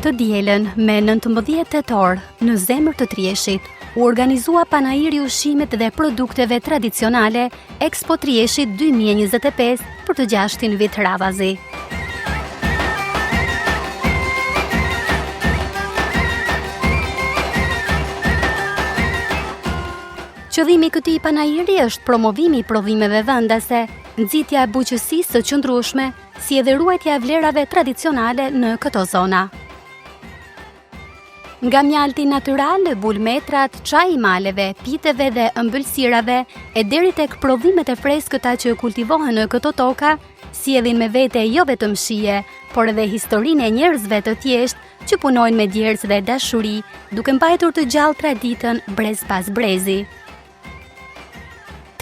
Të dielën me 19 tetor në zemër të Trieshit u organizua panairi ushqimit dhe produkteve tradicionale Expo Trieshit 2025 për të 6-tin vit radhazi. Qëllimi i këtij panairi është promovimi i prodhimeve vendase, nxitja e bujqësisë së qëndrueshme, si edhe ruajtja e vlerave tradicionale në këto zona. Nga mjalti natyral, bulmetrat, çaji i maleve, piteve dhe ëmbëlsirave, e deri tek prodhimet e freskëta që kultivohen në këto toka, sjellin me vete jo vetëm shije, por edhe historinë e njerëzve të thjeshtë që punojnë me djercë dhe dashuri, duke mbajtur të gjallë traditën brez pas brezi.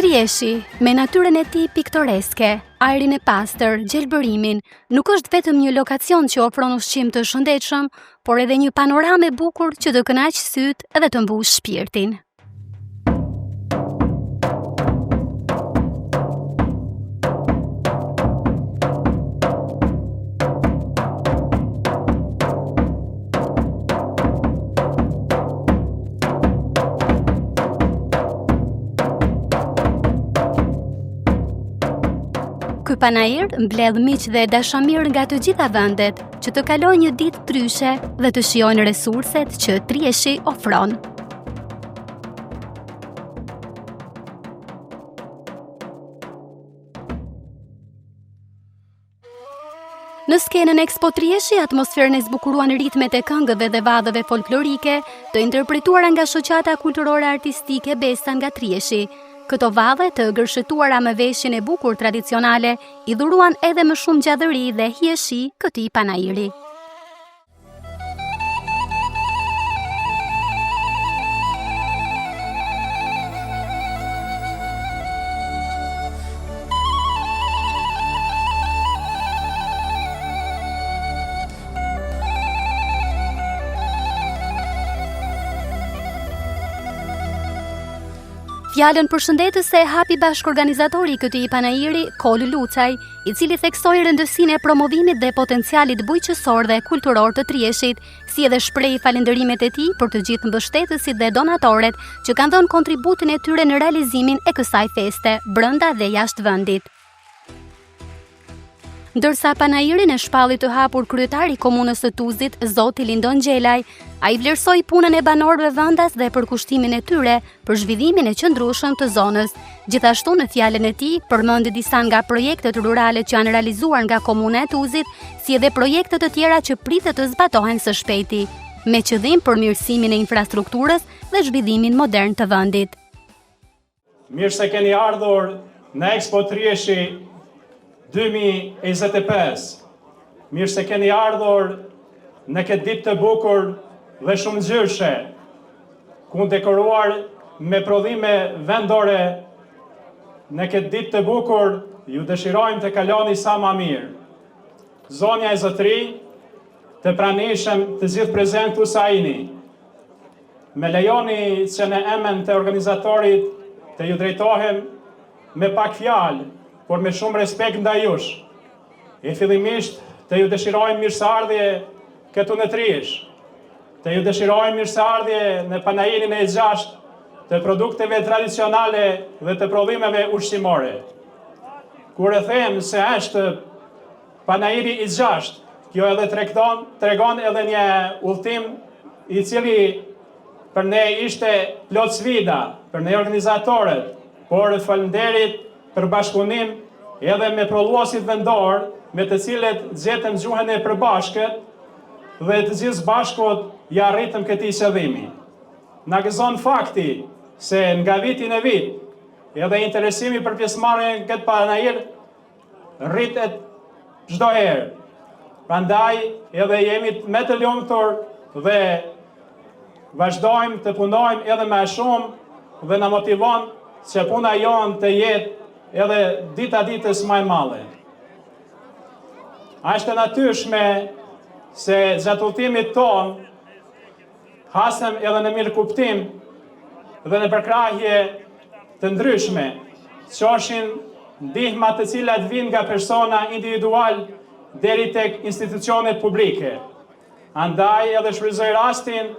Trieshi, me natyrën e tij piktoreske, ajrin e pastër, gjelbërimin, nuk është vetëm një lokacion që ofron ushqim të shëndetshëm, por edhe një panoramë e bukur që të kënaq sytë dhe të mbush shpirtin. Ky panair mbledh miq dhe dashamir nga të gjitha vendet që të kalojnë një ditë tryshe dhe të shijojnë resurset që Trieshi ofron. Në skenën Expo Trieshi, atmosferën e zbukuruan ritmet e këngëve dhe vadhëve folklorike të interpretuara nga shoqata kulturore artistike Besa nga Trieshi. Këto vadhe të gërshëtuara me veshjen e bukur tradicionale i dhuruan edhe më shumë gjallëri dhe hieshi këtij panairi. Fjalën përshëndetëse e hapi bashkëorganizatori i këtij panairi, Kol Lucaj, i cili theksoi rëndësinë e promovimit dhe potencialit bujqësor dhe kulturor të Trieshit, si edhe shpreh falënderimet e tij për të gjithë mbështetësit dhe donatorët që kanë dhënë kontributin e tyre në realizimin e kësaj feste, brenda dhe jashtë vendit. Ndërsa panairin e shpalli të hapur kryetari i komunës së Tuzit, zoti Lindon Gjelaj, ai vlerësoi punën e banorëve vendas dhe përkushtimin e tyre për zhvillimin e qëndrueshëm të zonës. Gjithashtu në fjalën e tij përmendi disa nga projektet rurale që janë realizuar nga komuna e Tuzit, si edhe projekte të tjera që pritet të zbatohen së shpejti, me qëllim përmirësimin e infrastrukturës dhe zhvillimin modern të vendit. Mirë se keni ardhur në Expo Trieshi 2025. Mirë se keni ardhur në këtë ditë të bukur dhe shumë ngjyrshe, ku dekoruar me prodhime vendore. Në këtë ditë të bukur ju dëshirojmë të kaloni sa më mirë. Zonja e Zotëri, të pranishëm të gjithë prezentu sa jeni. Me lejoni që në emën të organizatorit të ju drejtohem me pak fjalë, por me shumë respekt ndaj jush. E fillimisht të ju dëshirojmë mirëseardhje këtu në Triesh. Të ju dëshirojmë mirëseardhje në panairin e 6 të produkteve tradicionale dhe të prodhimeve ushqimore. Kur e them se është panairi i 6, kjo edhe tregon edhe një udhtim i cili për ne ishte plot sfida, për ne organizatorët, por falënderit për bashkëpunim edhe me prodhuesit vendor, me të cilët gjetëm gjuhën e përbashkët dhe të gjithë bashkët ja arritëm këtij qëllimi. Na gëzon fakti se nga viti në vit edhe interesimi për pjesëmarrjen në këtë panair rritet çdo herë. Prandaj edhe jemi me të lumtur dhe vazhdojmë të punojmë edhe më shumë dhe na motivon që puna jonë të jetë edhe dita ditës më e madhe. Është e natyrshme se gjatë udhëtimit ton hasëm edhe në mirë kuptim dhe në përkrahje të ndryshme, qoshin ndihma të cilat vijnë nga persona individual deri tek institucionet publike. Andaj edhe shfrytëzoj rastin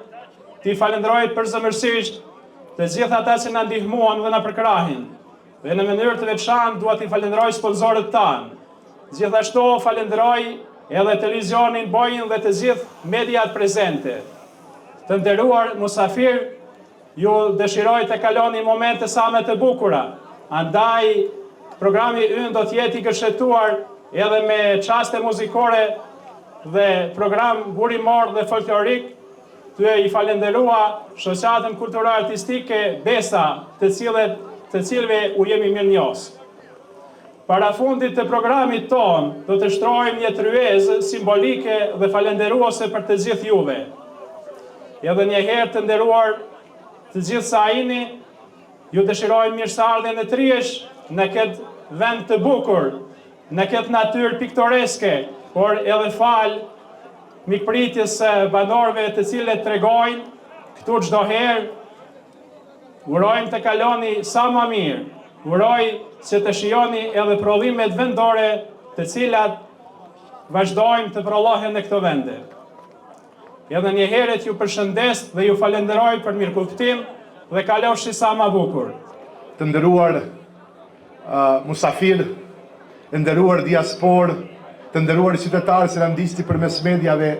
t'i falenderoj përzemërsisht të gjithë ata që na ndihmuan dhe na përkrahin. Dhe në mënyrë të veçantë dua t'i falenderoj sponsorët tanë. Gjithashtu falenderoj edhe televizionin Bojin dhe të gjithë mediat prezente. Të nderuar musafir, ju dëshiroj të kaloni momente sa më të bukura. Andaj programi ynë do të jetë i gërshetuar edhe me çaste muzikore dhe program burimor dhe folklorik, të i falenderua shoqatën kulturale artistike Besa, të cilëve u jemi mirënjohës. Para fundit të programit ton, do të shtrojmë një tryezë simbolike dhe falenderuese për të gjithë juve. Edhe një herë të nderuar të gjithë sajini, ju dëshirojmë mirëseardhjen e triesh në këtë vend të bukur, në këtë natyrë piktoreske, por edhe fal mikpritjes së banorëve të cilët tregojnë këtu çdo herë. Urojmë të kaloni sa më mirë. Uroj që të shijoni edhe prodhimet vendore të cilat vazhdojnë të prollohen në këto vende. Edhe një herët ju përshëndes dhe ju falenderoj për mirëkuptim dhe kalofshi sa më bukur. Të nderuar musafir, të nderuar diasporë, të nderuar qytetarë që na ndiqni përmes mediave,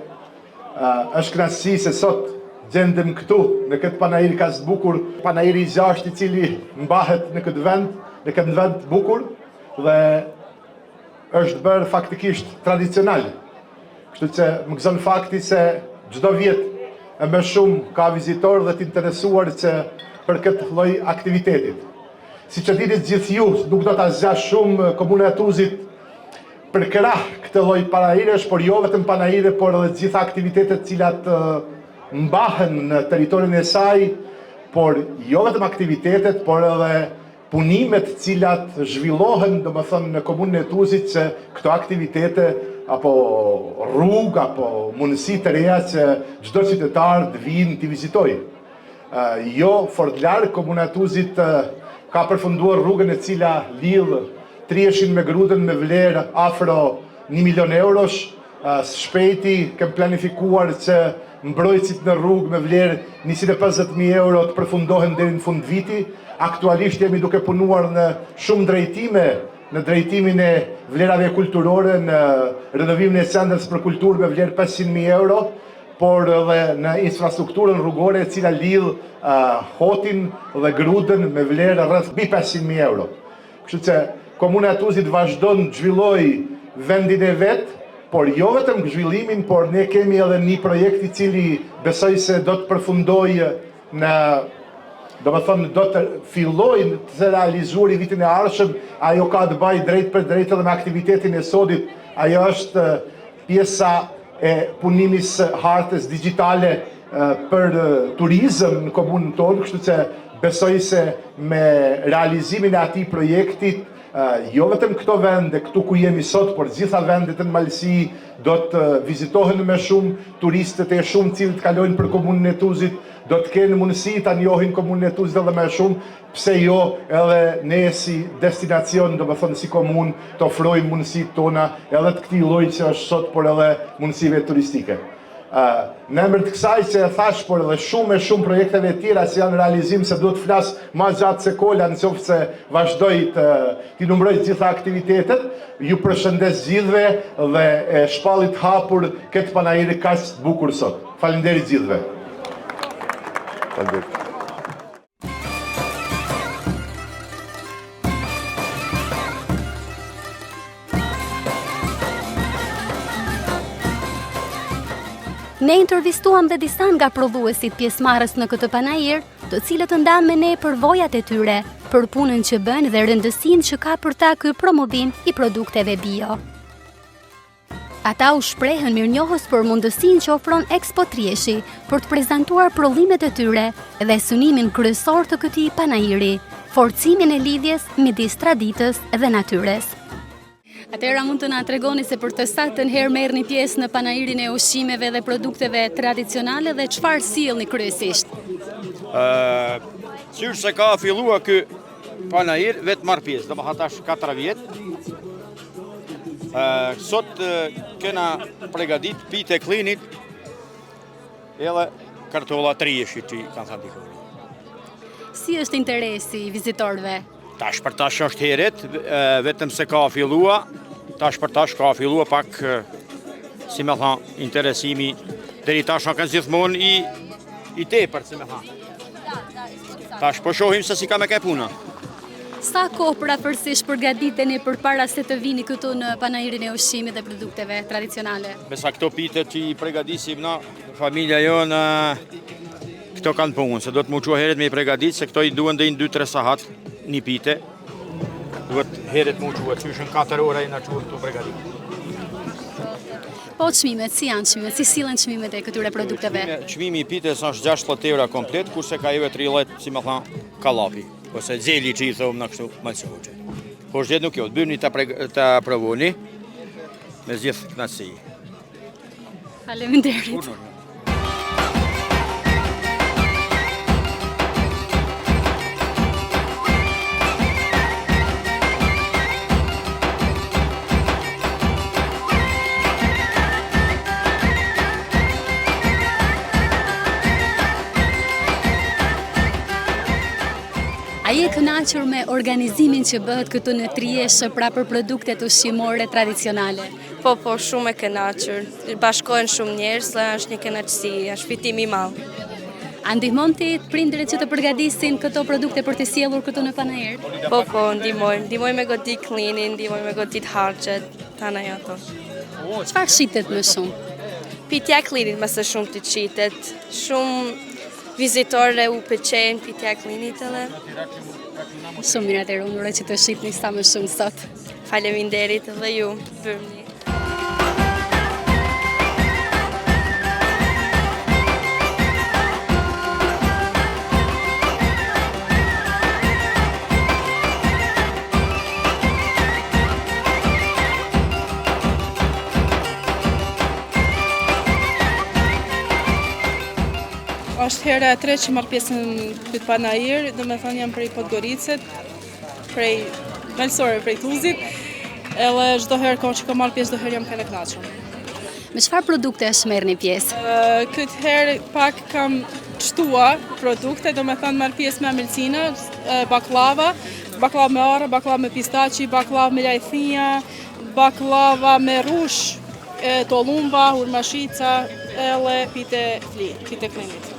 është kënaqësi se sot gjendem këtu në këtë panair kaq të bukur, panairi i gjashtë i cili mbahet në këtë vend të bukur dhe është bërë faktikisht tradicional. Kështu që më gëzon fakti se çdo vit e më shumë ka vizitor dhe të interesuar që për këtë lloj aktivitetit. Siç e dini gjithë ju, nuk do ta zgjash shumë Komuna e Tuzit për krah këtë lloj panairesh, por jo vetëm panaire, por edhe gjitha aktivitetet cilat mbahen në territorin e saj, por jo vetëm aktivitetet, por edhe punimet cilat zhvillohen, domethënë në Komunën e Tuzit, që këto aktivitete apo rrugë apo mundësi të reja që çdo qytetar të vinë të vizitojë. Jo fort larg, Komuna e Tuzit ka përfunduar rrugën e cila lidh Trieshin me Grudën me vlerë afro 1 milion eurosh. Shpejti kem planifikuar që mbrojtësit në rrugë me vlerë 150.000 euro të përfundohen deri në fund viti. Aktualisht jemi duke punuar në shumë drejtime, në drejtimin e vlerave kulturore, në renovimin e qendrës për kulturë me vlerë 500.000 euro, por edhe në infrastrukturën rrugore e cila lidh Hotin dhe Grudën me vlerë rreth 500.000 euro. Kështu që Komuna e Tuzit vazhdon të zhvillojë vendin e vet, por jo vetëm zhvillimin, por ne kemi edhe një projekt i cili besoj se do të përfundojë do të fillojë të realizuar i vitin e ardhshëm. Ajo ka të bëjë drejt për drejt edhe me aktivitetin e sodit. Ajo është pjesa e punimis hartës digjitale për turizëm në komunën tonë, kështu që besoj se me realizimin e atij projektit jo vetëm këto vende, këtu ku jemi sot, por gjitha vendet në malësi do të vizitohen me shumë turistët e shumë cilët kalojnë për Komunën e Tuzit, do të kenë mundësi ta njohin Komunën e Tuzit edhe më shumë, pse jo edhe ne si destinacion, domethënë si komunë, të ofrojmë mundësitë tona edhe të këtij lloji që është sot, por edhe mundësive turistike. Në emër të kësaj që e thash, por edhe shumë projekteve tjera që janë realizim, se duhet flas ma gjatë se kola, nëse se vazhdoj t'i numëroj gjitha aktivitetet, ju përshëndes gjithve dhe e shpallit hapur këtë panairi kaq të bukur sot. Faleminderit gjithve. Faleminderit. Ne intervistuam dhe disa nga prodhuesit pjesëmarrës në këtë panair, të cilët ndanë me ne për vojat e tyre, për punën që bën dhe rëndësinë që ka për ta ky promovim i produkteve bio. Ata u shprehën mirënjohës për mundësinë që ofron Expo Trieshi për të prezantuar prodhimet e tyre dhe synimin kryesor të këtij panairi, forcimin e lidhjes midis traditës dhe natyrës. Atëherë mund të na tregoni se për të satën herë merrni pjesë në panairin e ushqimeve dhe produkteve tradicionale dhe çfarë sillni kryesisht? Qysh se ka fillua ky panair vetë marr pjesë, do të tash 4 vjet. Sot kena përgatit pite klinit edhe kartolla 30 që kanë thënë dikoni. Si është interesi i vizitorëve? Tash për tash është heret, vetëm se ka fillua, tash për tash ka fillua pak, si me thanë, interesimi, deri tash në kanë gjithmonë i tepër, si me thanë. Tash po shohim se si ka me kaj puna. Sa kohë përafërsisht përgatiteni përpara se të vini këtu në panajirin e ushqimit dhe produkteve tradicionale? Besa këto pitet që i pregadisim na, familja jonë, këto kanë punë, se do të muqua heret me i pregadit, se këto i duen dhe i në 2-3 sahat një pite. Duhet heret muqua, që shën 4 ora i në qurë të pregadit. Po çmimet, si janë çmimet, si sillen çmimet e këtyre produkteve? Çmimi i pites është 60 euro komplet, kurse ka eve 30, si me thanë, kallapi. Ose zeli që i thomë në kështu malësoqe. Po është gjithë nuk jo, të bërni të provoni me zgjithë knatësi. Faleminderit. A je kënaqur me organizimin që bëhet këtu në Trieshë pra për produktet ushqimore tradicionale? Po, shumë e kënaqur. Bashkohen shumë njerëz dhe është një kënaqësi, është fitim i madh. A ndihmon ti prindërit që të përgatisin këto produkte për të sjellur këtu në panajër? Po, ndihmoj me godit klinin, ndihmoj me godit harxhet, tana ato. Çfarë shitet më shumë? Pitja e klinit më së shumë të qitet. Shumë vizitorë u pëlqejnë pitja e klinit edhe. Shumë mirë atëherë, unë uroj që të shitni sa më shumë sot. Faleminderit edhe ju, bërni. Është hera e tretë që marr pjesë në këtë panajir, do me thënë jam prej Podgoricet, prej Malsore, prej Tuzit, edhe çdo herë që kam marr pjesë, çdo herë jam e kënaqur. Me çfarë produktesh merrni pjesë? Këtë herë pak kam çtuar produkte, do me thënë marr pjesë me amëlsina, baklava me arë, baklava me pistaci, baklava me lajthinja, baklava me rush, tollumba, hurmashica, edhe pite klinit.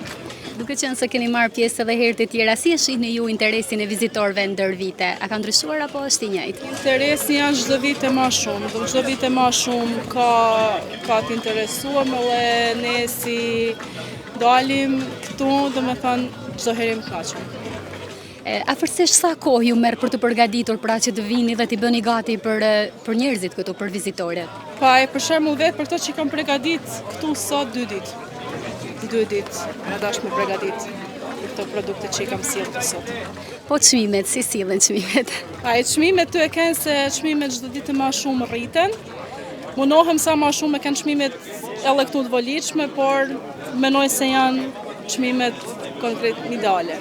Duke qenë se keni marrë pjesë edhe herë të tjera, si e shihni ju interesin e vizitorëve ndër vite? A ka ndryshuar apo është i njëjtë? Interesi janë çdo vit e më shumë. Çdo vit e më shumë ka të interesuar edhe ne si dalim këtu, domethënë çdo herë më kënaqem. Afërsisht sa kohë ju merr për të përgatitur pra që të vini dhe t'i bëni gati për njerëzit këtu, për vizitorët? Për shembull vetë për këto që kam përgatit këtu sot 2 ditë. 2 ditë më dash me përgatit për këto produkte që i kam sjellë sot. Po çmimet, si sillen çmimet? Çmimet ty e kanë se çmimet çdo ditë më shumë rriten. Munohem sa më shumë me kanë çmimet edhe këtu të volitshme, por mendoj se janë çmimet konkret ideale.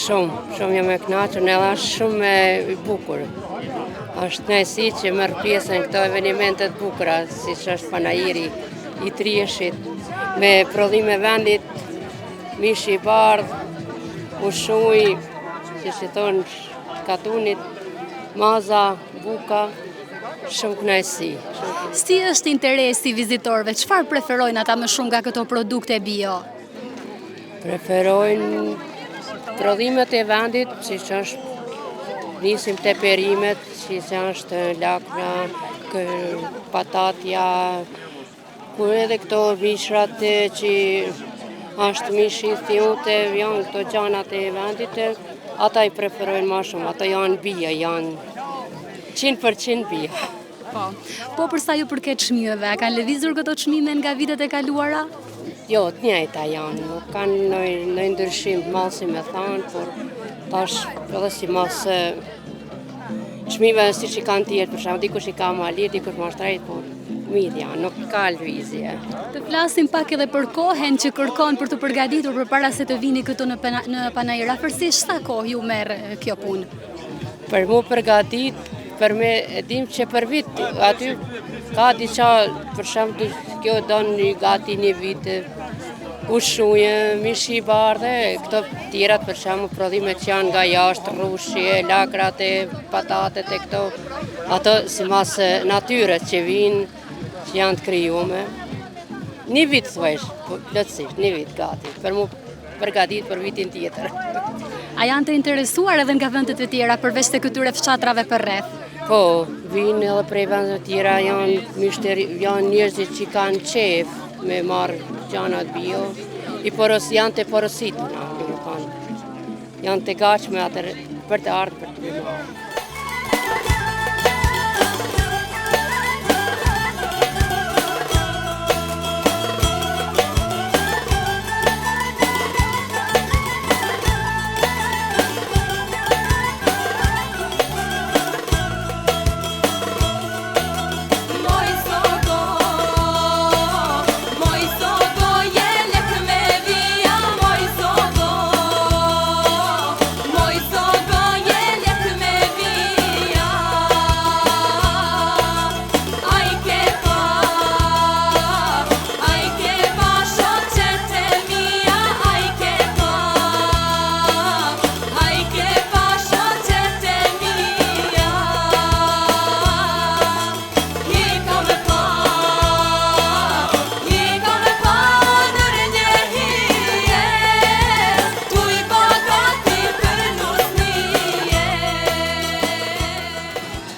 Shumë jam e kënaqur, edhe është shumë i bukur. Është kënaqësi që merr pjesë në këto evente të bukura, siç është panajiri i Trieshit, me prodhime vendit, mishi i bardh, ushuj, siç i thonë katunit, maza, buka, shumë kënaqësi. Si është interesi vizitorëve? Çfarë preferojnë ata më shumë nga këto produkte bio? Preferojnë prodhimet e vendit, si që është nisim të perimet, si që është lakna, patatja, ku edhe këto mishrat që është mishi thjote, janë këto gjanat e vendit, ata i preferojnë ma shumë, ata janë bia, janë 100% bia. Po përsa ju përket çmimeve, a kanë lëvizur këto çmime nga vitet e kaluara? Jo, të njëjta janë, nuk kanë në ndryshim të madh si me thanë, por tash edhe si mas çmive si që kanë tjerë, për shembull, dikush i ka më lirë, dikush më shtrejt, po mirë janë, nuk ka lëvizje. Të flasim pak edhe për kohën që kërkon për të përgatitur përpara se të vini këtu në Panajër. Afërsisht sa kohë ju merr kjo punë? Për mu përgatit, për me dim që për vit, aty ka diqa, për shembull, kjo don gati një vit, ushuje, mishi i bardhe, këto tjerat për shembull prodhimet që janë nga jashtë, rrushje, lakrat e patatet e këto, ato si mas natyre që vinë, që janë të krijume. Një vit thuesh, plotësisht, një vit gati, për mu përgatit për vitin tjetër. A janë të interesuar edhe nga vendet e tjera përveç të këtyre fshatrave për rreth? Po, vinë edhe prej vendet e tjera, janë njerëzit që kanë qef me marrë gjanat bio, janë të porositur, janë të gatshme për të ardhur për të marrë.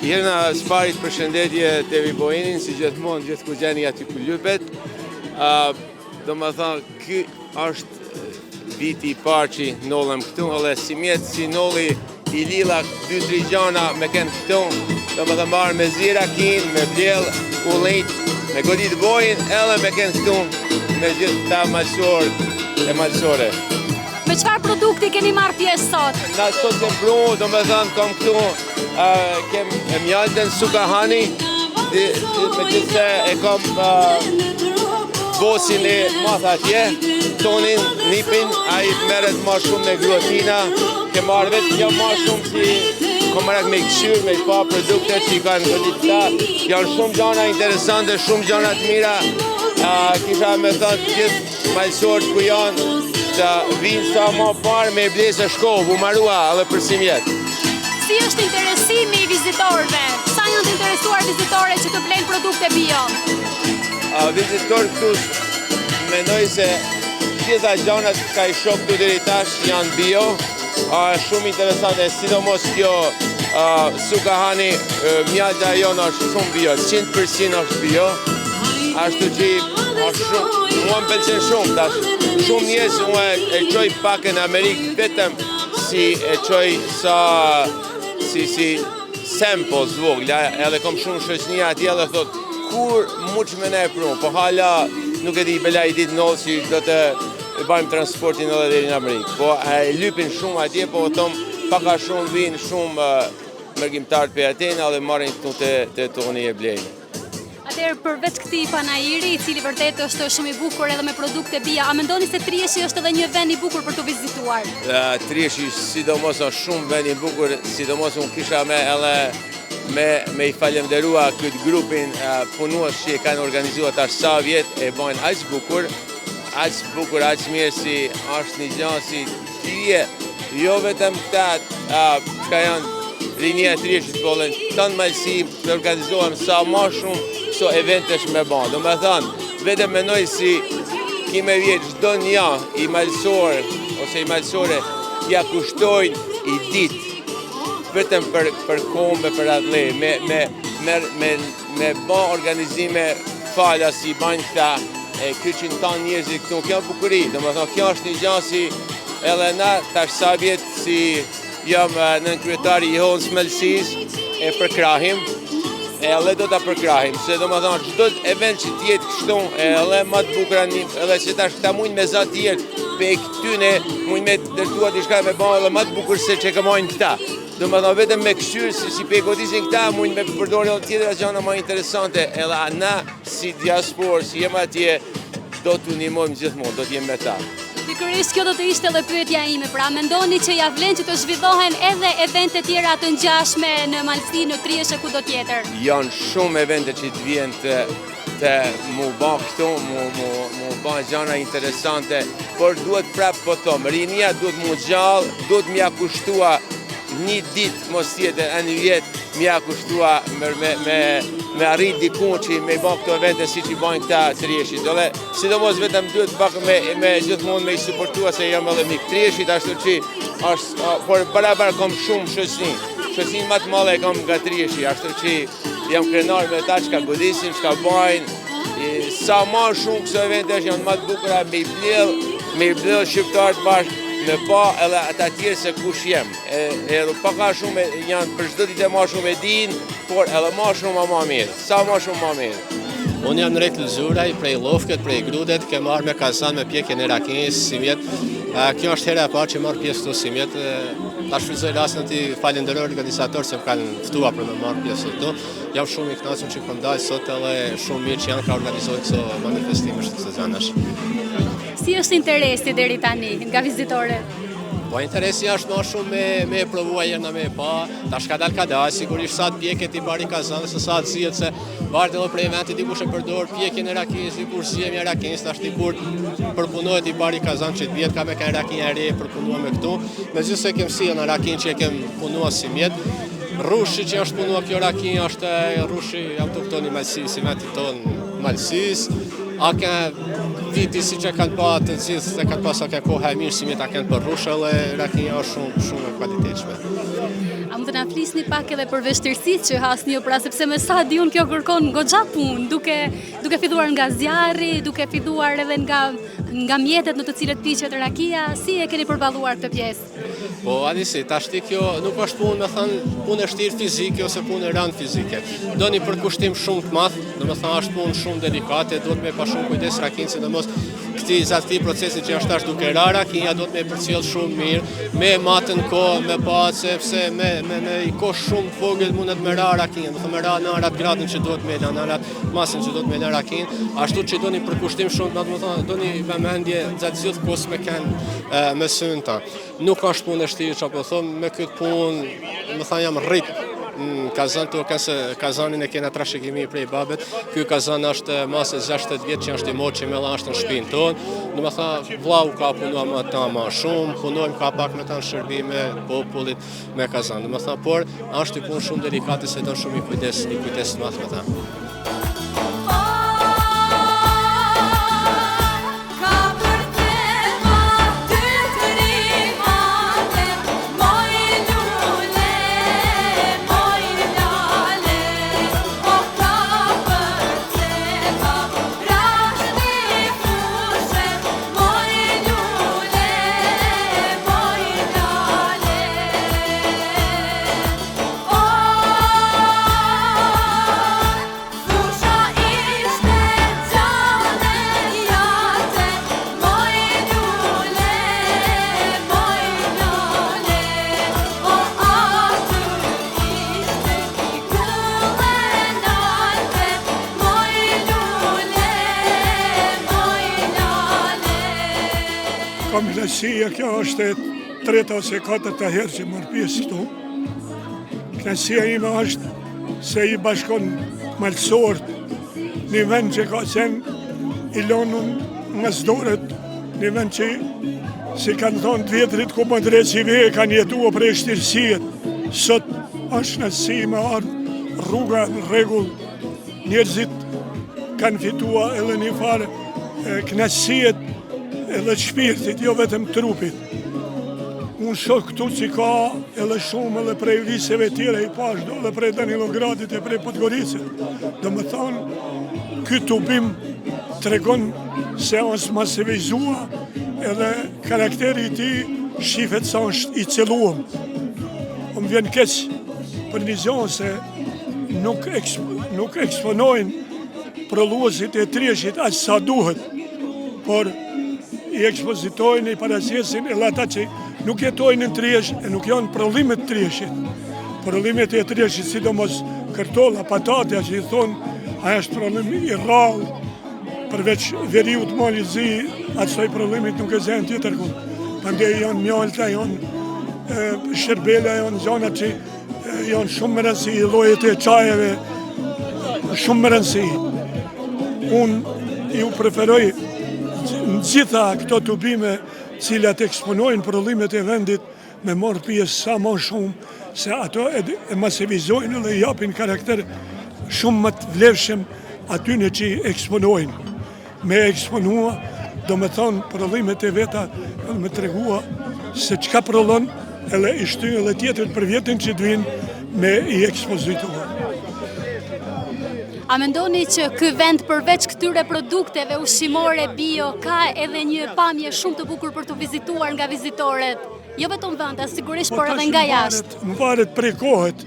Jena sparit përshëndetje Tevi Boenin, si gjithmonë gjithë ku gjeni aty ku lypet. Do më thonë, ky është viti i parë që nollëm këtu, edhe si mjetë si nolli i lila 2-3 gjana me kënë këtu, do më thonë marrë me zira kinë, me bjell, ullit, me godit bojin, edhe me kënë këtu, me gjithë ta malsore. Me çfarë produkti keni marrë pjesë sot? Na sot kem pru, do më thonë, kam këtu, kem mjaltën Sukahani, me gjithse e kam bosin e matha atje, tonin, nipin, a i meret ma shumë me gluatina, ke marrë vetë jam ma shumë si komarak me këqyr, me pa produkte që i kanë godit ta, janë shumë gjana interesante, shumë gjana të mira, kisha me thonë gjithë majsorët ku janë, të vinë sa ma parë me blesë shkohë, u marua edhe për si mjetë. Si është interesimi i vizitorëve? Sa janë të interesuar vizitore që të blejnë produkte bio? Vizitorë këtu mendoj se gjitha gjanat ka i shok këtu deri tash janë bio, shumë interesante, sidomos kjo Sukahani, mjalta jonë është shumë bio, 100% është bio, ashtu që mua më pëlqen shumë tash. Shumë njerëz mua e çoj pak në Amerikë vetëm si e çoj si samples vogla, edhe kom shumë shoqënia atje dhe thot kur muç me ne pru, po hala nuk e di bela i ditë nëllë si do të bëjmë transportin edhe deri në Amerikë. Po e lypin shumë atje, po thom paka shumë vinë shumë mërgjimtarët për Atena dhe marrin këtu të toni e blejnë. Atëherë përveç këtij panajiri, i cili vërtet është shumë i bukur edhe me produkte bio, a mendoni se Trieshi është edhe një vend i bukur për të vizituar? Trieshi sidomos është shumë vend i bukur, sidomos unë kisha me i falenderua këtë grupin punues që kanë organizuar tash sa vjet e bajnë aq bukur, aq mirë si është një gjë si tje, jo vetëm këta që janë rinia e Trieshit, po tanë malësi të organizohem sa ma shumë këso eventesh me banë. Do me thënë, vetëm menoj si kime vjetë çdo një i malësor ose i malësore t'ja kushtojnë i ditë vetëm për kombe, për atle, me ba organizime fala si banë këta, kryqin tanë njerëzit këtu, kjo bukuri, do me thonë, kjo është një gjë si edhe na tash sa vjetë si jam në kryetari i Honës Melsis e përkrahim, edhe do të përkrahim, se do më thonë, çdo event që tjetë kështu, edhe ma të bukra një, edhe se tash këta mujnë me za tjerë, pe këtyne mujnë me dërtuat i shka me ba edhe ma të bukur se që këmojnë këta. do më thonë vetëm me këshyrë, si pe godisin këta, mund me përdori edhe tjetër gjëra më interesante, edhe na si diasporë, si jem atje, do t'u ndihmojmë gjithmonë, do t'jem me ta. Pikërisht kjo do të ishte edhe pyetja ime, pra mendoni që ja vlen që të zhvillohen edhe evente tjera të ngjashme në Malsi, në Trieshe, kudo tjetër? Janë shumë evente që të vjen të mu ba këto, mu ba gjana interesante, por duhet prapë po thomë, rinia duhet mu gjallë, duhet mja kushtua një ditë mos tjetër, e një vjetë mja kushtua me arrit dikun që me ba këto evente si që i bajnë këta Trieshit. Dhe sidomos vetëm duhet pak me gjithmonë me i suportua se jam edhe mik Trieshit, ashtu që por barabar kam shumë shësin më të madhe kam nga Trieshi, ashtu që jam krenar me ta që ka godisin, që ka bajnë, sa ma shumë këso evente janë më të bukura me i bledh shqiptarët bashkë, me pa edhe ata tjerë se kush jem. Edhe paka shumë janë për çdo ditë ma shumë e din, por edhe ma shumë ma mirë. Sa ma shumë ma mirë. Unë jam në Rejt Lëzuraj, prej Lofket, prej Grudet, ke marrë me kazan me pjekjen e rakinjës si mjetë. Kjo është hera e parë që marrë pjesë këtu si mjetë. Ta shfrytëzoj rastin të falenderoj organizatorë që më kanë ftuar për me marrë pjesë këtu. Jam shumë i kënaqur që kam dalë sot edhe shumë mirë që janë ka organizuar këto manifestime shtetësanash. Si është interesi deri tani nga vizitorët? Po interesi është më shumë me provua jena me pa, tash ka dal sigurisht sa të pjeket i bari kazan, se sa të zihet se varet edhe prej eventit dikush e përdor pjekjen e rakinjës, dikur zihem ja rakinjës, tash dikur përpunohet i bari kazan që të vjet ka me kanë rakinjë e re përpunuar me këtu. Megjithëse kem sjellën rakinjë që e kem punuar si mjet. Rushi që është punuar kjo rakinjë është rushi autokton i Malsis, si vetë ton Malsis. A ka viti si që kanë pa të gjithë, se kanë pas a ka kohë e mirë si mjeta kanë për rushë, dhe rakinja është shumë e kvalitetshme. A më të na flisni pak edhe për vështirësitë që hasni ju, pra sepse me sa di unë kjo kërkon goxha punë, duke filluar nga zjarri, duke filluar edhe nga mjetet në të cilët piqet rakia, si e keni përballuar këtë pjesë? Po, adisi, tashti kjo nuk është punë, me thënë, punë e shtirë fizike ose punë e rëndë fizike. Do një përkushtim shumë të madh, do me thënë është punë shumë delikate, do të me pa shumë kujdes rakinë, sidomos këti procesi që është duke ra rakinja, do të me përcjell shumë mirë, me matën kohë, me pace, sepse me i kohë shumë të vogël mundet me ra rakinja, do të me ra në arat gradën që do të me la, në arat masën që do të me la rakinjë, ashtu që do një përkushtim shumë të madh, do një vëmendje gjatë gjithë kohës me kanë me synë ta. Nuk është punë e shtirë, që po thomë, me këtë punë, më thënë jam rritë në kazan të kësë kazanin e kena trashëgimi prej babet. Ky kazan është masë 60 vjetë që është i moqë që me la është në shpinë tonë. Në më tha, vlau ka punua më ta ma shumë, punojmë ka pak me ta në shërbime popullit me kazan. Në më tha, por është i punë shumë delikate se do shumë i kujdes të math me ta. Kam knaqësia, kjo është e treta ose katërta herë që marr pjesë këtu. Knaqësia ime është se i bashkon malësorët, një vend që ka qenë i lonun nga zdorët, një vend që, si kanë thonë të vjetrit ku më drecive, kanë jetua për e shtirësijet. Sot është knaqësi me ardhë rruga në regull, njerëzit kanë fitua edhe një farë knaqësijet edhe shpirtit, jo vetëm trupit. Unë shoh këtu që ka edhe shumë edhe prej viseve tjera i pashdo, edhe prej Danilogradit e prej Podgoricit. Do më thonë, këtë tubim të regon se është masivizua edhe karakteri ti shifet sa është i celuam. Më vjen keq për një zonë se nuk eksponojnë prolluesit e Trieshit aq sa duhet, por i ekspozitojnë, i parasjesin edhe ata që nuk jetojnë në Triesh e nuk janë prodhimet Trieshit. Prodhimet e Trieshit, sidomos kartolla, patatja që i thonë, ajo është prodhim i rrallë, përveç veriut Mali Zi, atësoj prodhimit nuk e zenë tjetër kënë. Pandej janë mjalta, janë sherbela, janë zonat që janë shumë më rëndësi, llojet e çajeve, shumë më rëndësi. Unë ju preferoj në gjitha këto tubime cilat eksponojnë prodhimet e vendit me marrë pjesë sa më shumë, se ato e masivizojnë dhe japin karakter shumë më të vlefshëm atyne që eksponojnë. Me eksponua, do me thonë prodhimet e veta, me tregua se çka prodhon, edhe i shty edhe tjetër për vjetin që të vinë me i ekspozituar. A mendoni që ky vend përveç këtyre produkteve ushqimore bio ka edhe një pamje shumë të bukur për të vizituar nga vizitorët? Jo vetëm venda, sigurisht, por edhe nga jashtë. Më varet prej kohet.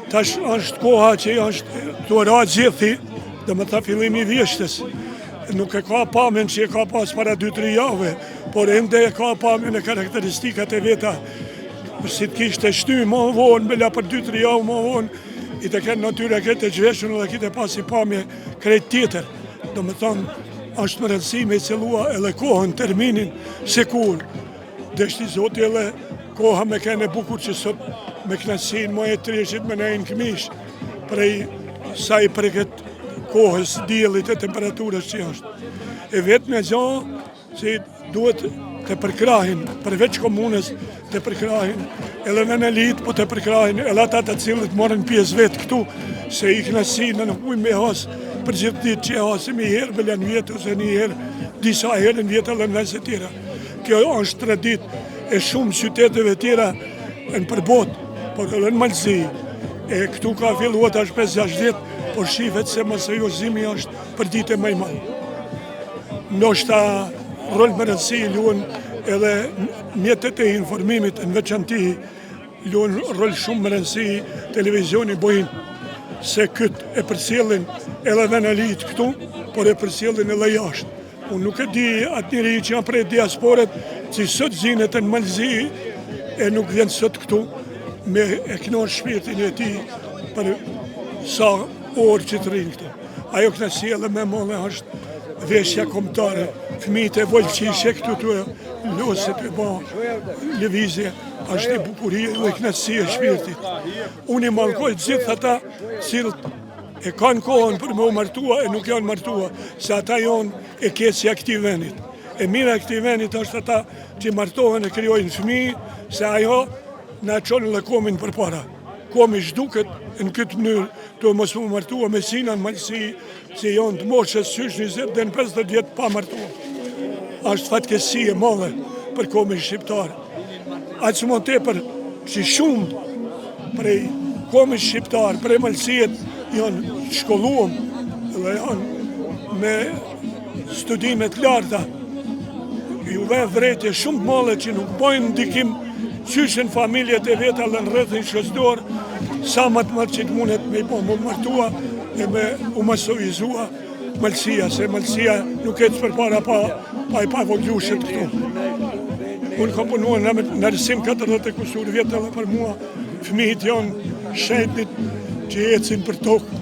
Tash është koha që është të ra gjithi, dhe me ta fillimi i vjeshtës. Nuk e ka pamjen që e ka pas para 2-3 jave, por ende e ka pamjen e karakteristikat e veta. Si të kishte shty më vonë, bela për 2-3 javë më vonë, i të kënë natyra këtë e gjveshën dhe këtë e pasi pamje krejt tjetër. Do me thonë, është më rëndësi me i celua edhe kohën, terminin, se kur. Deshti zoti edhe koha me kene bukur që sot me knatësin më e Trieshit me nejnë këmish, prej saj për këtë kohës, djelit e temperaturës që është. E vetë me zonë, që duhet të përkrahin, përveç komunës të përkrahin, edhe venelit po të përkrahin, edhe ata të cilët morën pjesë vetë këtu, se i knasinë nuk ujmë me hasë për gjithë ditë që hasim i herë bëllen vjetë, ose një herë, disa herë në vjetë edhe në vese tjera. Kjo është tradit e shumë qyteteve tjera në përbot, por edhe në Malzi, e këtu ka filluat është 5-6 ditë, por shifet se masajozimi është për ditë e majmalë. Ndoshta rol më rëndësi luan edhe mjetet e informimit në veçanti luan rol shumë më rëndësi televizioni bojnë se këtë e përcjellin edhe venalit këtu, por e përcjellin edhe jashtë. Unë nuk e di atë njëri që janë prej diasporet që sot zinet në Malzi e nuk vjen sot këtu me e knonë shpirtin e ti për sa orë që të rinë këtu. Ajo knasi edhe me mëlle është veshja kombëtare, fëmijët e volë që ishe këtu të loset e ba lëvizje, është e bukurie dhe knasi e shpirtit. Unë i malkoj gjithë ata cilët e kanë kohën për me u martua e nuk janë martua, se ata janë e kesja këti venit. E mira këti venit është ata që martohen e kryojnë fëmijë, se ajo na qonë dhe komin për para. Komi shduket në këtë mënyrë të mos mu martua me sina në Malsi, që janë të moshës qysh 20 dhe në 50 vjetë pa martua. Ashtë fatkesi e madhe për komin shqiptarë. Aqë më tepër që shumë prej komin shqiptarë, prej Malsijet, janë shkolluam dhe janë me studimet larta. Ju venë vrejtje shumë madhe që nuk bojnë ndikim qyshen familjet e veta dhe në rrëthin shkosdor, sa më të mërë që të mundet me i po më martua e me u masovizua Malsia, se Malsia nuk e të përpara pa i pavollushet këtu. Unë kam punuar në rësim 40 kusur vjetë edhe për mua, fëmijët janë shenjtit që ecin për tokë.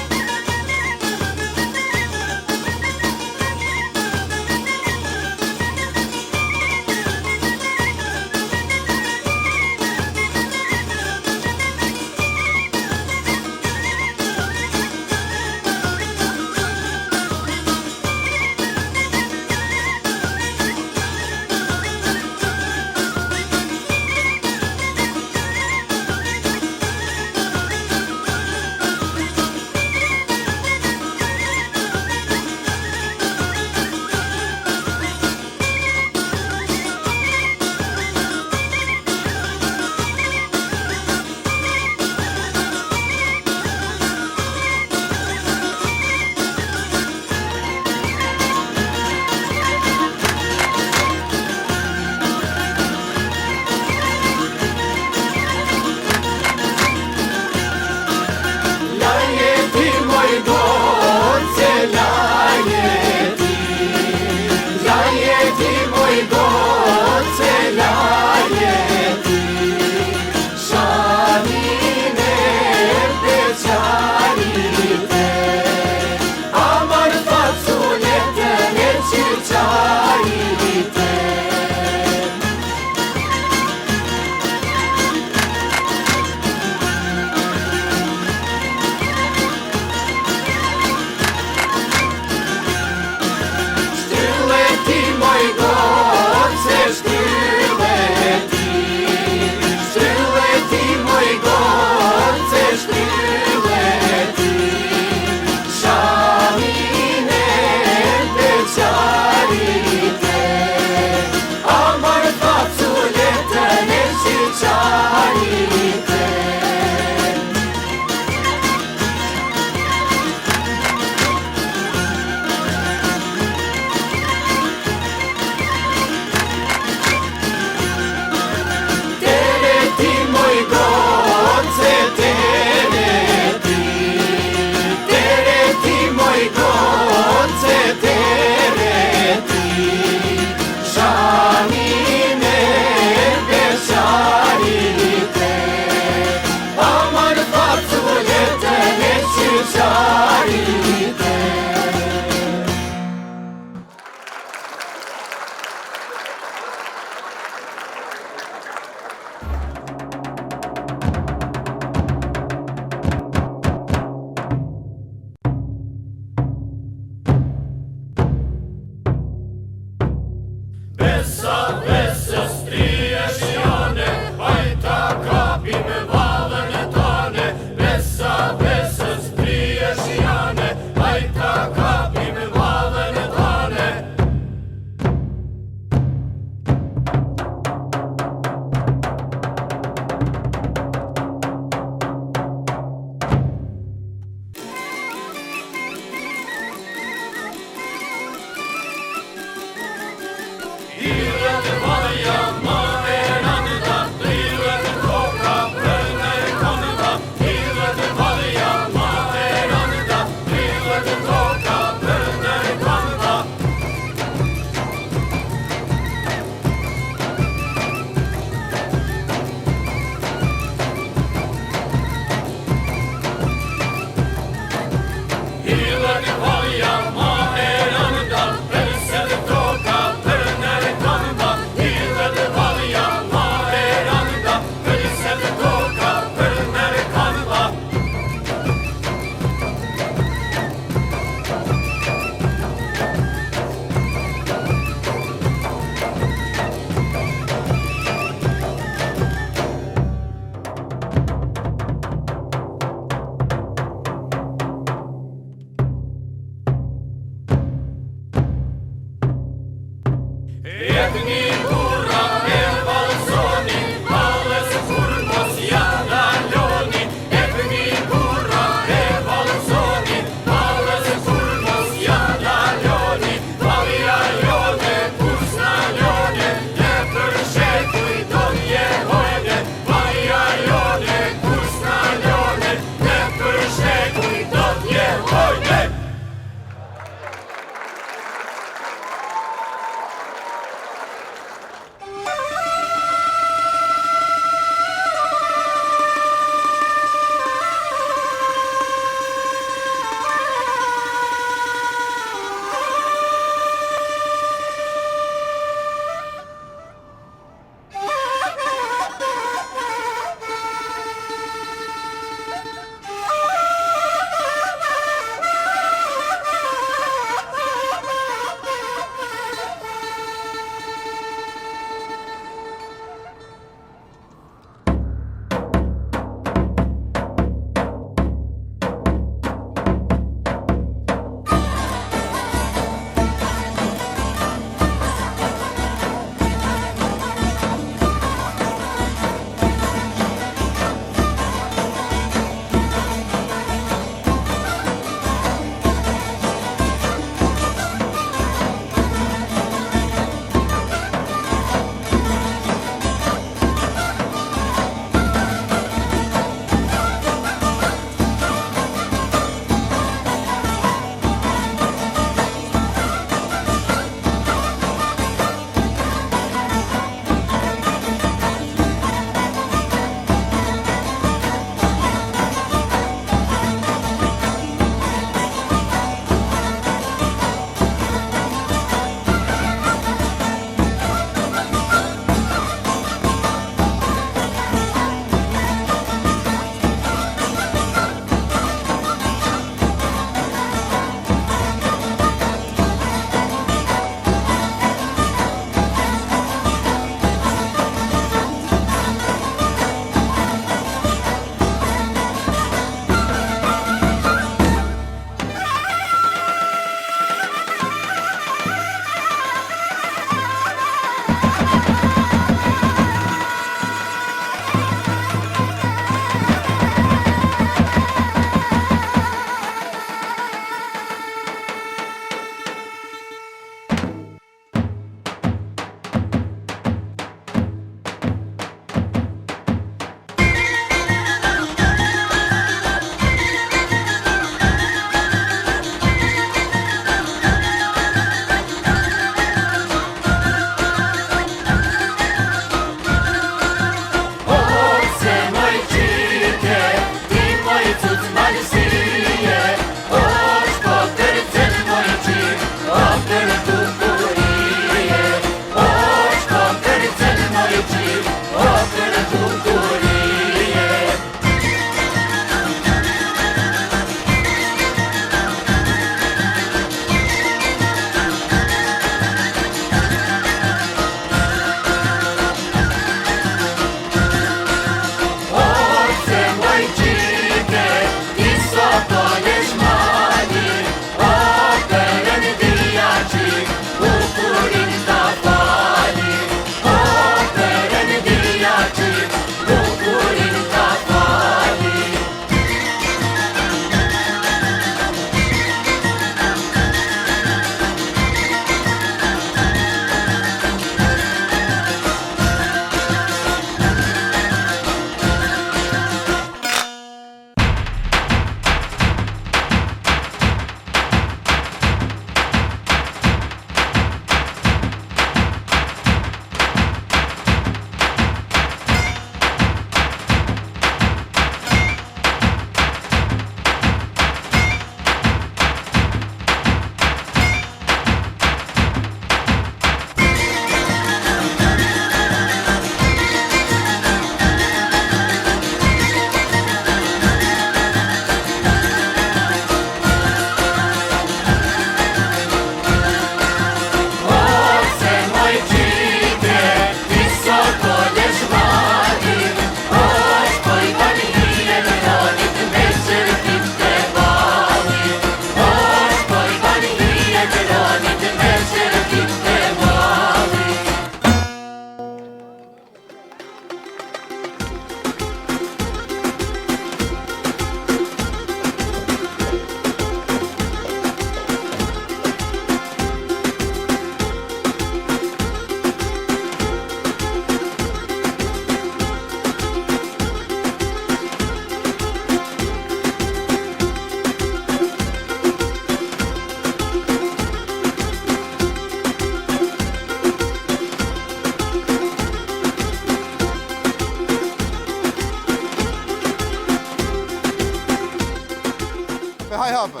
i hape.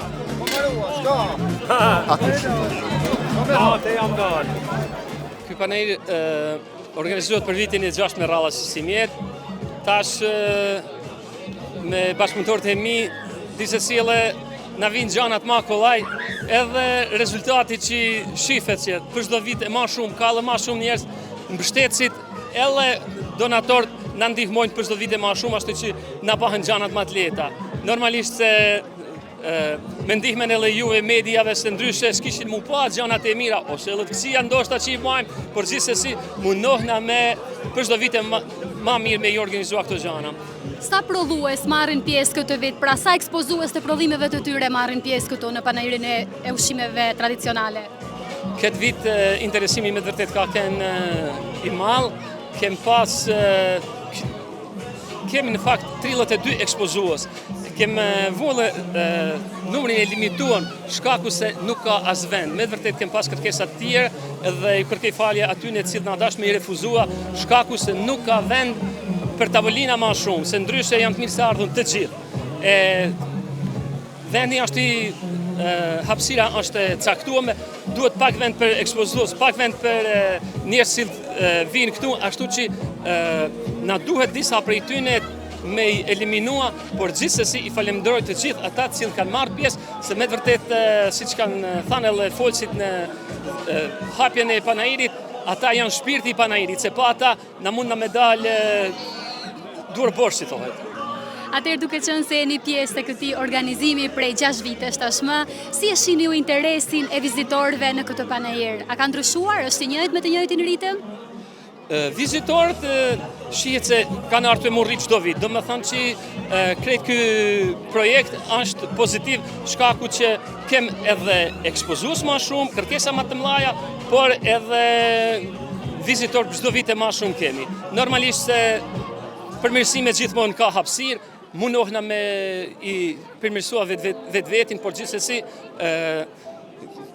Ky panel organizohet për vitin e 6 me radhë si mjet. Tash me bashkëpunëtorët e mi disa sjellë na vinë gjanat ma kollaj, edhe rezultati që shifet që për çdo vit e ma shumë, ka edhe ma shumë njerëz mbështetësit, edhe donatorët na ndihmojnë për çdo vit e ma shumë, ashtu që na bëhen gjanat më të lehta. Normalisht se me ndihmën edhe juve mediave se ndryshe s'kishin mu pa gjanat e mira, ose edhe të kësia ndoshta që i majmë, por gjithsesi mundohna me për çdo vit e ma mirë me i organizua këto gjana. Sa prodhues marrin pjesë këtë vit, pra sa ekspozues të prodhimeve të tyre marrin pjesë këtu në panairin e ushqimeve tradicionale? Këtë vit interesimi me të vërtet ka qenë i madh, kemi në fakt 32 ekspozues. Kemë vullë numrin e limituar, shkaku se nuk ka as vend. Me të vërtet kemë pas kërkesa të tjera dhe i kërkej falje aty në cilë na dash me i refuzua, shkaku se nuk ka vend për tavolina ma shumë, se ndryshe janë të mirë se ardhën të gjithë. Vendi është hapësira është caktuar, duhet pak vend për ekspozues, pak vend për njerëz që vinë këtu, ashtu që na duhet disa prej tyre me i eliminua, por gjithsesi i falemnderoj të gjithë ata që kanë marrë pjesë, se me të vërtet, siç kanë thënë edhe folësit në hapjen e panairit, ata janë shpirti i panairit, se pa ata na mund na me dalë duar bosh, si thohet. Atëherë duke qenë se jeni pjesë të këtij organizimi prej 6 vitesh tashmë, si e shihni ju interesin e vizitorëve në këtë panair? A ka ndryshuar? Është i njëjtë me të njëjtin ritëm? Vizitorët shihet se kanë ardhur me rrit çdo vit. Domethënë që krejt ky projekt është pozitiv, shkaku që kem edhe ekspozues më shumë, kërkesa më të mëdha, por edhe vizitor çdo vit e më shumë kemi. Normalisht se përmirësime gjithmonë ka hapësirë, mundohna me i përmirësua vetin, por gjithsesi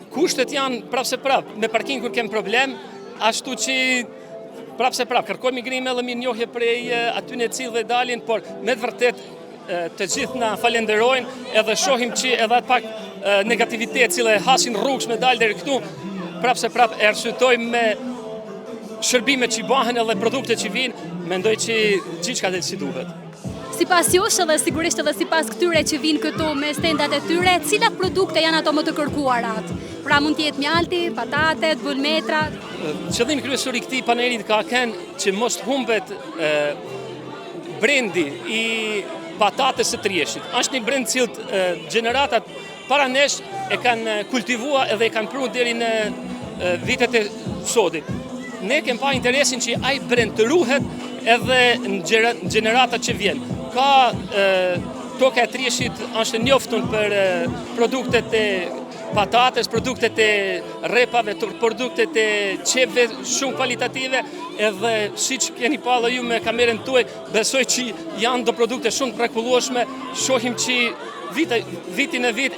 kushtet janë prapse prap. Me parking kur kem problem, ashtu që prapse prap, kërkojmë i grimë edhe mirënjohje prej atyre të cilëve dalin, por me të vërtet të gjithë na falenderojnë, edhe shohim që edhe atë pak negativitet cilë hasin rrugës me dalë deri këtu, prapse prap e arsytojmë me shërbime që bëhen edhe produkte që vinë, mendoj që gjithçka del si duhet. Sipas jush edhe sigurisht edhe sipas këtyre që vinë këtu me stendat e tyre, cilat produkte janë ato më të kërkuarat? Pra mund të jetë mjalti, patatet, bulmetrat. Qëllimi kryesor i këtij panelit ka qenë që mos humbet brendi i patates së trieshit. Është një brend cilët gjeneratat para nesh e kanë kultivua edhe e kanë pru deri në vitet e sodit. Ne kem pa interesin që ai brend të ruhet edhe në gjeneratat që vjen. Ka toka e trieshit është njoftun për produktet e patates, produktet e repave, produktet e qepve shumë kvalitative, edhe siç keni pa dhe ju me kamerën tuaj, besoj që janë do produkte shumë të mrekullueshme, shohim që vitin e vit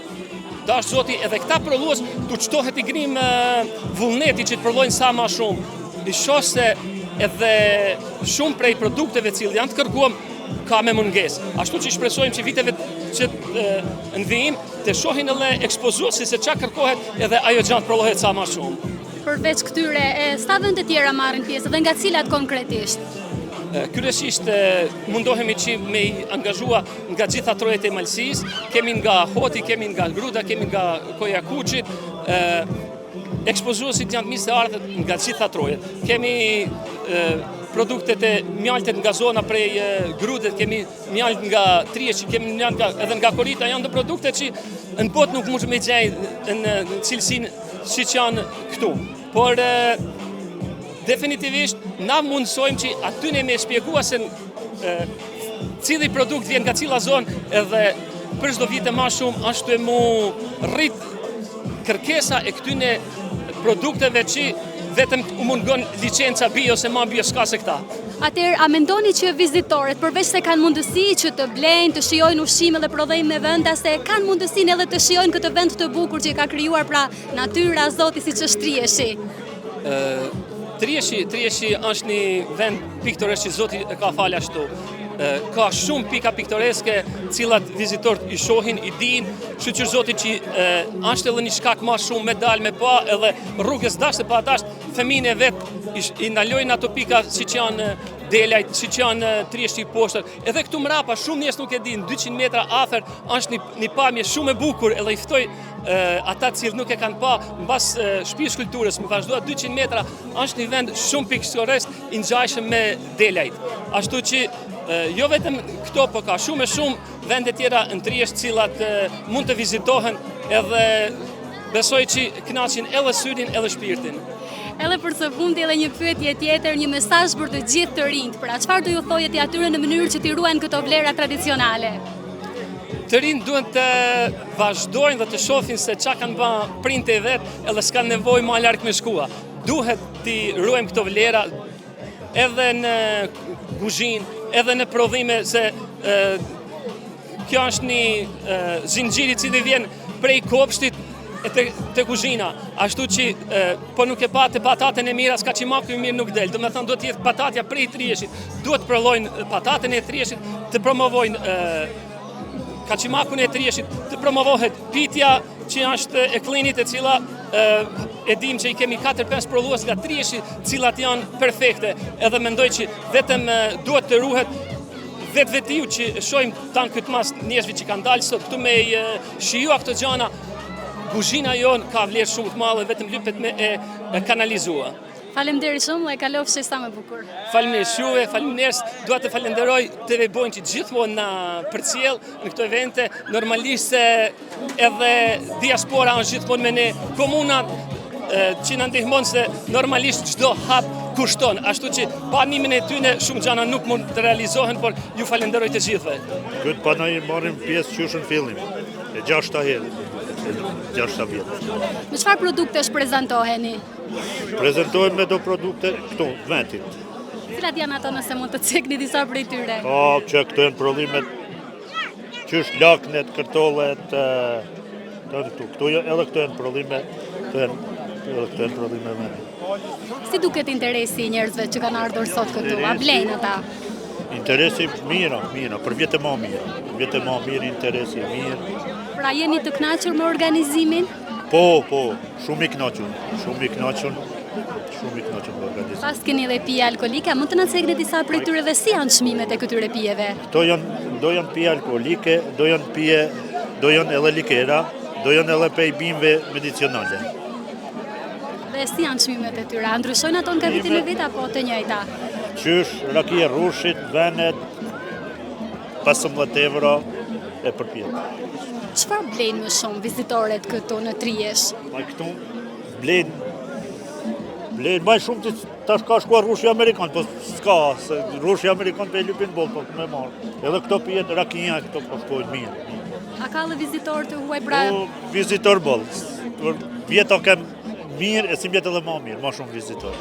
dash zoti edhe këta prodhues tu çtohet i grim vullneti që të prodhojnë sa më shumë. I shoh se edhe shumë prej produkteve cilë janë të kërkuam ka me mungesë. Ashtu që shpresojmë që viteve që në vijim të shohin edhe ekspozuesi se çka kërkohet edhe ajo gjatë prodhohet sa më shumë. Përveç këtyre, sa vende të tjera marrin pjesë dhe nga cilat konkretisht? Kryesisht mundohemi që me i angazhua nga gjitha trojet e Malësisë, kemi nga Hoti, kemi nga Gruda, kemi nga Koja Kuçit, ekspozuesit janë mirë se ardhet nga gjitha trojet. Kemi produktet e mjaltet nga zona prej Grudet, kemi mjalt nga Trieshi, kemi mjalt edhe nga Korita, janë dhe produkte që në botë nuk mund me gjej në cilësinë siç janë këtu. Por definitivisht na mundsojmë që aty ne me shpjegua se cili produkt vjen nga cila zonë edhe për çdo vit e më shumë ashtu e mu rrit kërkesa e këtyne produkteve që vetëm u mungon licenca bio se ma bio s'ka se këta. Atëherë, a mendoni që vizitorët, përveç se kanë mundësi që të blejnë, të shijojnë ushqime dhe prodhime vendase, kanë mundësinë edhe të shijojnë këtë vend të bukur që ka krijuar pra natyra, Zoti, siç është Trieshi? Trieshi është një vend piktoresk që Zoti e ka falë ashtu. ka shumë pika piktoreske cilat vizitorët i shohin, i din, shqyqyr zoti që është edhe një shkak ma shumë me dal me pa edhe rrugës dasht e pa dasht femine vetë i ndalojnë ato pika si që janë delajt, si që janë trieshti i poshtër. Edhe këtu mrapa, shumë njerëz nuk e din, 200 metra afër është një pamje shumë e bukur, edhe i ftoj ata cilë nuk e kanë pa, mbas shtëpisë kulturës, më vazhdoa 200 metra, është një vend shumë piktoresk i ngjashëm me delajt. Ashtu që jo vetëm këto, po ka shumë e shumë vende tjera në Triesht cilat mund të vizitohen edhe besoj që kënaqin edhe syrin edhe shpirtin. Edhe për së fundi edhe një pyetje tjetër, një mesazh për të gjithë të rinjt. Pra çfarë do ju thojeti atyre në mënyrë që t'i ruajnë këto vlera tradicionale? Të rinjt duhen të vazhdojnë dhe të shohin se çka kanë bërë printe vet, edhe s'kan nevojë më larg me shkua. Duhet t'i ruajmë këto vlera edhe në kuzhinë, edhe në prodhime se kjo është një zinxhir i cili vjen prej kopshtit të kuzhina, ashtu që po nuk e pa të patatën e mira, s'ka që maku i mirë nuk del. Do me thënë, do t'jetë patatja prej Trieshit, duhet të prolojnë patatën e Trieshit, të promovojnë kaçimakun e Trieshit, të promovohet pitja që është e klinit e cila e dim që i kemi 4-5 prodhues nga Trieshi, cilat janë perfekte, edhe mendoj që vetëm duhet të ruhet vetiu që shojmë tanë këtë mas njerëzve që kanë dalë sot këtu me shijua këto gjana. Kuzhina jonë ka vlerë shumë të madhe, vetëm lypet me e kanalizua. Faleminderit shumë dhe kalofshi sa më bukur. Faleminderit juve, faleminderit, dua të falenderoj TV Bojnë që gjithmonë na përcjell në këto evente. Normalisht se edhe diaspora është gjithmonë me ne, komunat që na ndihmon se normalisht çdo hap kushton, ashtu që pa animin e tyre shumë gjana nuk mund të realizohen, por ju falenderoj të gjithëve. Këtë panaj marrim pjesë qysh në fillim, e 6 herë. 6 vjetë. Me çfarë produktesh prezantoheni? Prezentohem me do produkte këtu, ventit. Cilat janë ato nëse mund të cekni disa prej tyre? Që këto janë prodhimet, qysh laknet, kërtollet, këtu edhe këto janë prodhime, këto janë prodhime me. Si duket interesi njerëzve që kanë ardhur sot këtu? A blejnë ata? Interesi mira, për vjetë ma mirë, interesi mirë. Pra jeni të kënaqur me organizimin? Po, shumë i kënaqur me organizimin. Pas keni dhe pije alkolike, mund të na cekni disa prej tyre dhe si janë çmimet e këtyre pijeve? Do janë pije alkolike, do janë edhe likera, do janë edhe prej bimëve medicinale. Dhe si janë çmimet e tyre? A ndryshojnë ato nga viti në vit apo të njëjta? Qysh, rakia rrushit, venet, 15 euro e përpjet. Çfarë blejnë më shumë vizitoret këtu në Triesht? Këtu blejnë më shumë tash ka shkuar rrushi amerikan, po s'ka, se rrushi amerikan pe lypin boll, po me marr. Edhe këto pijet rakia këto po shkojnë mirë. A ka dhe vizitor të huaj pra? Vizitor boll. Vjeto kem mirë, e si vjetë edhe ma mirë, ma shumë vizitor.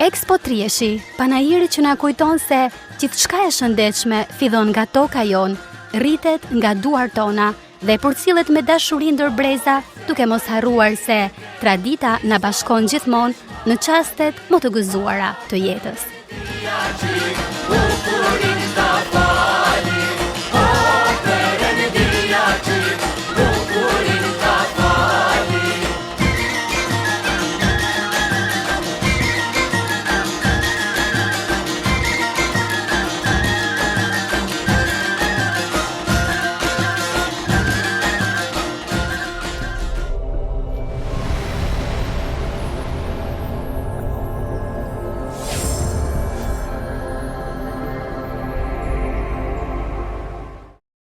Expo Trieshi, panajiri që na kujton se gjithçka e shëndetshme fillon nga toka jon, rritet nga duart tona dhe përcillet me dashuri ndër breza, duke mos harruar se tradita na bashkon gjithmonë në çastet më të gëzuara të jetës.